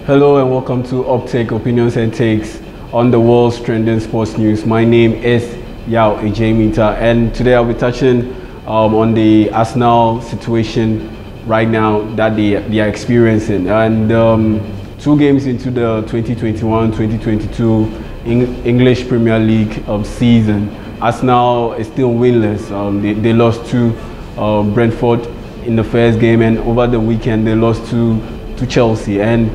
Hello and welcome to OPTAKE Opinions and Takes on the world's trending sports news. My name is Ejemita, and today I'll be touching on the Arsenal situation right now that they are experiencing. And 2 games into the 2021-2022 English Premier League season, Arsenal is still winless. They lost to Brentford in the first game, and over the weekend they lost to Chelsea. And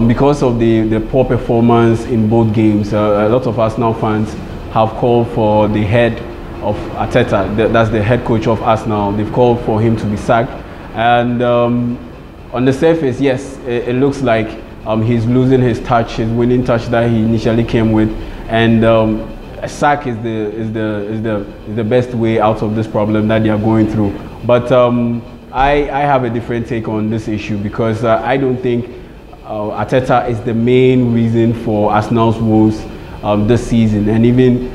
because of the poor performance in both games, a lot of Arsenal fans have called for the head of Arteta, that's the head coach of Arsenal. They've called for him to be sacked. And on the surface, yes, it looks like he's losing his touch, his winning touch that he initially came with. And a sack is the best way out of this problem that they are going through. But I have a different take on this issue, because I don't think Arteta is the main reason for Arsenal's woes this season, and even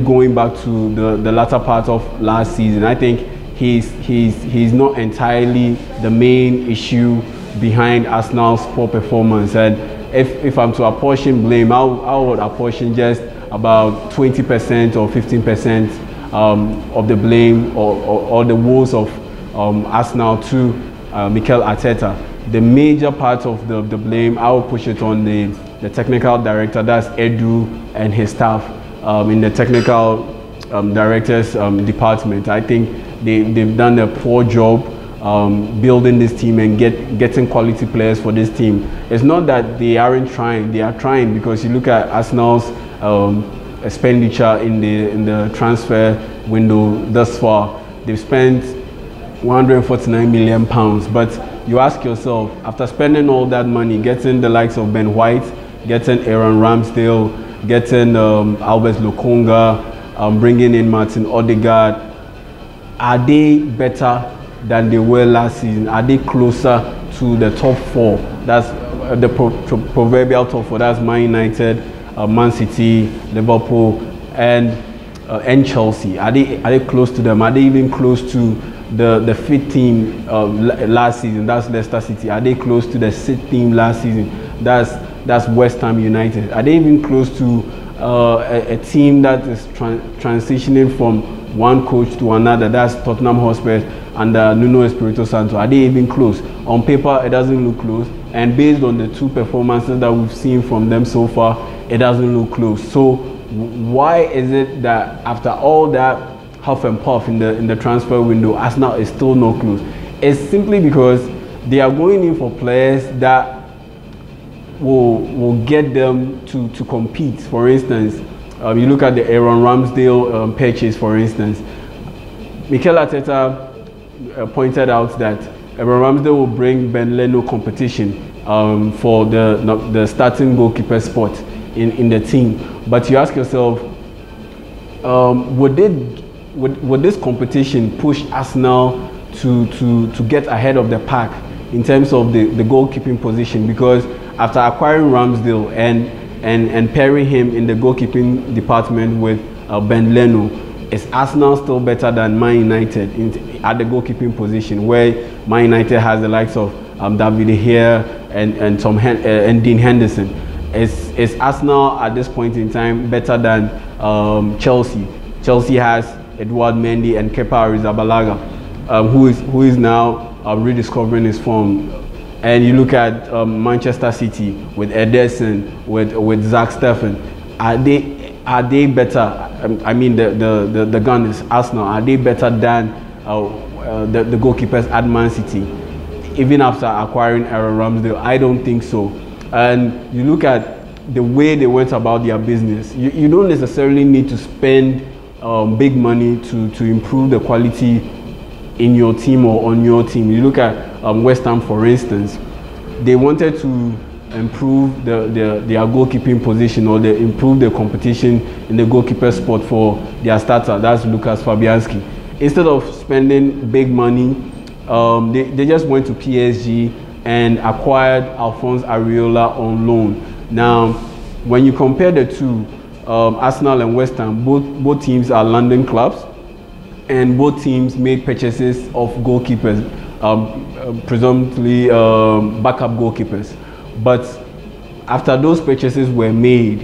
going back to the latter part of last season, I think he's not entirely the main issue behind Arsenal's poor performance. And if I'm to apportion blame, I would apportion just about 20% or 15% of the blame or the woes of Arsenal to Mikel Arteta. The major part of the blame, I will push it on the technical director, that's Edu, and his staff in the technical directors department. I think they've done a poor job building this team and getting quality players for this team. It's not that they aren't trying; they are trying, because you look at Arsenal's expenditure in the transfer window thus far. They've spent £149 million, but you ask yourself, after spending all that money, getting the likes of Ben White, getting Aaron Ramsdale, getting Albert Lokonga, bringing in Martin Odegaard, are they better than they were last season? Are they closer to the top 4? That's the proverbial top 4. That's Man United, Man City, Liverpool, and Chelsea. Are they close to them? Are they even close to the 5th team last season? That's Leicester City. Are they close to the 6th team last season? That's West Ham United. Are they even close to a team that is transitioning from one coach to another? That's Tottenham Hotspur under Nuno Espirito Santo. Are they even close? On paper, it doesn't look close, and based on the 2 performances that we've seen from them so far, it doesn't look close. So why is it that after all that huff and puff in the transfer window, Arsenal is still not close? It's simply because they are going in for players that will get them to compete. For instance, you look at the Aaron Ramsdale purchase, for instance. Mikel Arteta pointed out that Aaron Ramsdale will bring Ben Leno competition for the starting goalkeeper spot in the team. But you ask yourself, would this competition push Arsenal to get ahead of the pack in terms of the goalkeeping position? Because after acquiring Ramsdale and pairing him in the goalkeeping department with Ben Leno, is Arsenal still better than Man United at the goalkeeping position, where Man United has the likes of David De Gea and Dean Henderson? Is Arsenal at this point in time better than Chelsea? Chelsea has Edouard Mendy and Kepa Arrizabalaga, who is now rediscovering his form. And you look at Manchester City with Ederson, with Zach Steffen. Are they better? I mean, the Gunners, Arsenal, are they better than the goalkeepers at Man City? Even after acquiring Aaron Ramsdale, I don't think so. And you look at the way they went about their business. You don't necessarily need to spend big money to improve the quality in your team or on your team. You look at West Ham, for instance. They wanted to improve their goalkeeping position, or they improve the competition in the goalkeeper spot for their starter, that's Lucas Fabianski. Instead of spending big money, they just went to PSG and acquired Alphonse Areola on loan. Now, when you compare the two, Arsenal and West Ham, both teams are London clubs, and both teams made purchases of goalkeepers, presumptively backup goalkeepers. But after those purchases were made,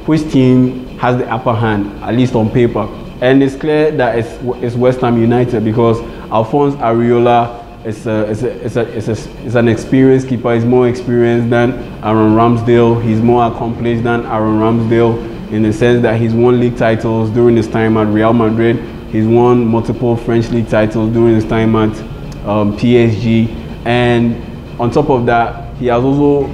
which team has the upper hand, at least on paper? And it's clear that it's West Ham United, because Alphonse Areola is an experienced keeper. He's more experienced than Aaron Ramsdale. He's more accomplished than Aaron Ramsdale, in the sense that he's won league titles during his time at Real Madrid. He's won multiple French league titles during his time at PSG. And on top of that, he has also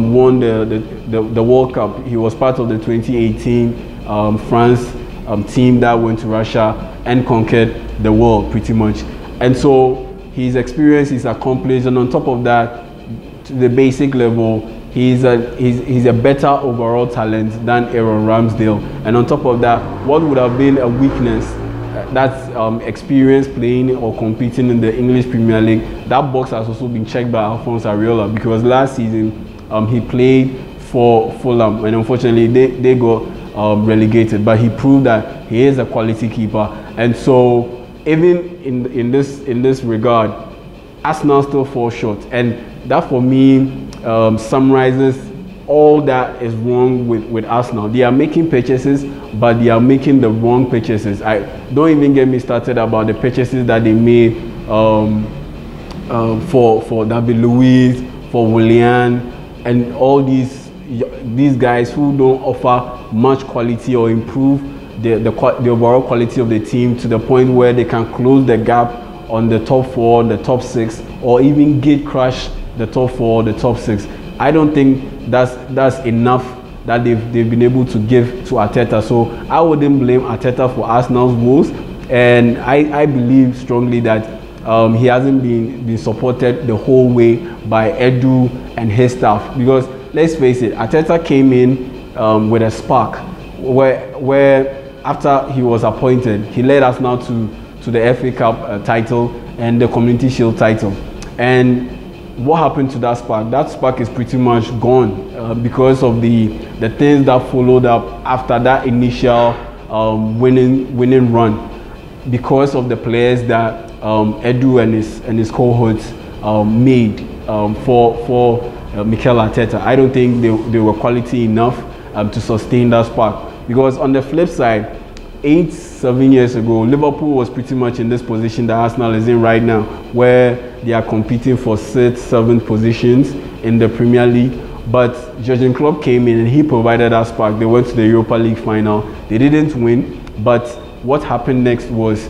won the World Cup. He was part of the 2018 France team that went to Russia and conquered the world pretty much. And so his experience is accomplished, and on top of that, to the basic level, he's a better overall talent than Aaron Ramsdale. And on top of that, what would have been a weakness, that's experience playing or competing in the English Premier League, that box has also been checked by Alphonse Areola, because last season he played for Fulham, and unfortunately they got relegated, but he proved that he is a quality keeper. And so even in this regard, Arsenal still fall short, and that for me summarizes all that is wrong with Arsenal. They are making purchases, but they are making the wrong purchases. I don't even get me started about the purchases that they made for David Luiz, for Willian, and all these guys who don't offer much quality or improve the overall quality of the team to the point where they can close the gap on the top 4, the top 6, or even gate crash the top 4, the top 6. I don't think that's enough that they've been able to give to Arteta. So I wouldn't blame Arteta for Arsenal's woes, and I believe strongly that he hasn't been supported the whole way by Edu and his staff, because let's face it, Arteta came in with a spark where after he was appointed, he led Arsenal to the FA Cup title and the Community Shield title. And what happened to that spark? That spark is pretty much gone because of the things that followed up after that initial winning run, because of the players that Edu and his cohorts made for Mikel Arteta. I don't think they were quality enough to sustain that spark. Because on the flip side, 7 years ago, Liverpool was pretty much in this position that Arsenal is in right now, where they are competing for 6th, 7th positions in the Premier League. But Jurgen Klopp came in and he provided that spark. They went to the Europa League final. They didn't win, but what happened next was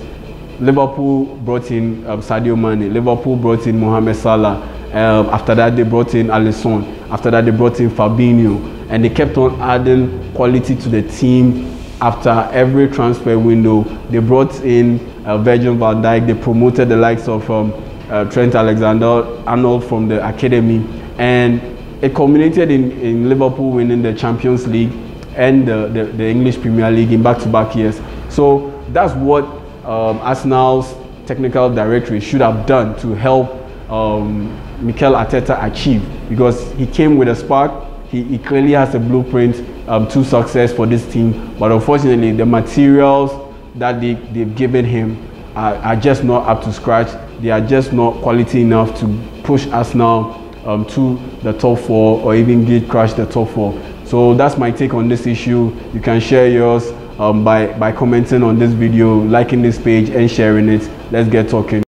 Liverpool brought in Sadio Mane. Liverpool brought in Mohamed Salah. After that, they brought in Alisson. After that, they brought in Fabinho. And they kept on adding quality to the team. After every transfer window, they brought in Virgil van Dijk. They promoted the likes of Trent AlexanderArnold from the academy, and it culminated in Liverpool winning the Champions League and the English Premier League in back-to-back years. So that's what Arsenal's technical directorate should have done to help Mikel Arteta achieve, because he came with a spark. He clearly has a blueprint to success for this team, but unfortunately the materials that they've given him are just not up to scratch. They are just not quality enough to push Arsenal to the top 4 or even gate crash the top 4. So that's my take on this issue. You can share yours by commenting on this video, liking this page and sharing it. Let's get talking.